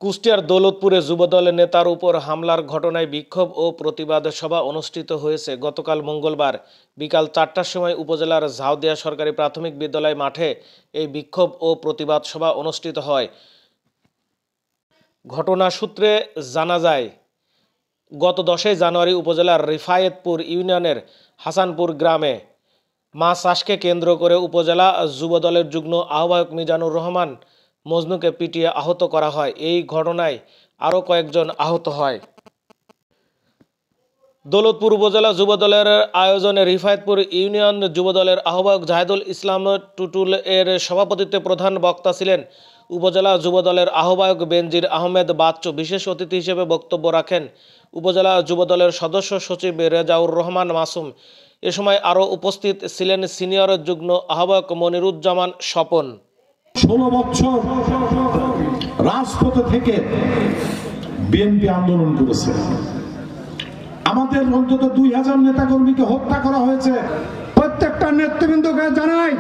কুষ্টিয়ার দৌলতপুরে যুবদলের নেতার উপর হামলার ঘটনায় বিক্ষোভ ও প্রতিবাদ সভা অনুষ্ঠিত হয়েছে। গতকাল মঙ্গলবার বিকাল 4টার সময় উপজেলার ঝাউদিয়া সরকারি প্রাথমিক বিদ্যালয় মাঠে এই বিক্ষোভ ও প্রতিবাদ সভা অনুষ্ঠিত হয়। ঘটনা সূত্রে জানা যায়, গত 10 জানুয়ারি উপজেলার রিফায়েতপুর ইউনিয়নের হাসানপুর গ্রামে মাছ চাষকে কেন্দ্র করে উপজেলা যুবদলের যুগ্ম আহ্বায়ক মিজানুর রহমান মজনুকে পিটিয়ে আহত করা হয়। এই ঘটনায় আরও কয়েকজন আহত হয়। দৌলতপুর উপজেলা যুবদলের আয়োজনে রিফায়েতপুর ইউনিয়ন যুবদলের আহ্বায়ক জাহেদুল ইসলাম টুটুল এর সভাপতিত্বে প্রধান বক্তা ছিলেন উপজেলা যুবদলের আহ্বায়ক বেনজির আহমেদ বাচ্চু। বিশেষ অতিথি হিসেবে বক্তব্য রাখেন উপজেলা যুবদলের সদস্য সচিব রেজাউর রহমান মাসুম। এ সময় আরও উপস্থিত ছিলেন সিনিয়র যুগ্ম আহ্বায়ক মনিরুজ্জামান স্বপন। 16 বছর রাজপথে থেকে বিএনপি আন্দোলন করেছে। আমাদের অন্তত 2000 নেতাকর্মীকে হত্যা করা হয়েছে। প্রত্যেকটা নেতৃবৃন্দকে জানাই,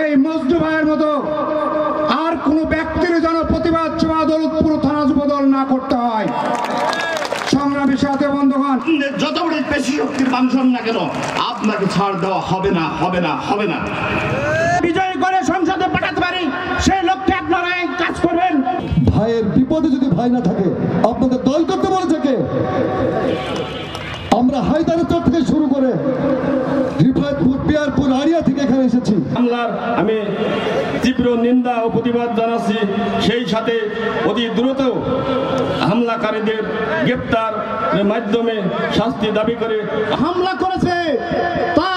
এই মজনু ভাইয়ের মতো আর কোন ব্যক্তির যেন প্রতিবাদ সভা দৌলতপুর থানা যুবদল না করতে হয়। সংগ্রামী সাথে বন্ধুগণ, যত বড় পেশি শক্তির মানুষ না কেন আপনাকে ছাড় দেওয়া হবে না, হবে না, হবে না। বিজয় করে সংসদে পাঠাতে পারি, সেই লক্ষ্যে আপনারা কাজ করবেন। ভাইয়ের বিপদে যদি ভাই না থাকে, আপনাদের দল করতে বলেছে কে? আমরা হায়দারের চর থেকে শুরু করে রিফায়েতপুর, পিয়ারপুর, আড়িয়া থেকে এখানে এসেছি। হামলার আমি তীব্র নিন্দা ও প্রতিবাদ জানাচ্ছি। সেই সাথে অতি দ্রুত হামলাকারীদের গ্রেপ্তার মাধ্যমে শাস্তি দাবি করে হামলা করেছে তার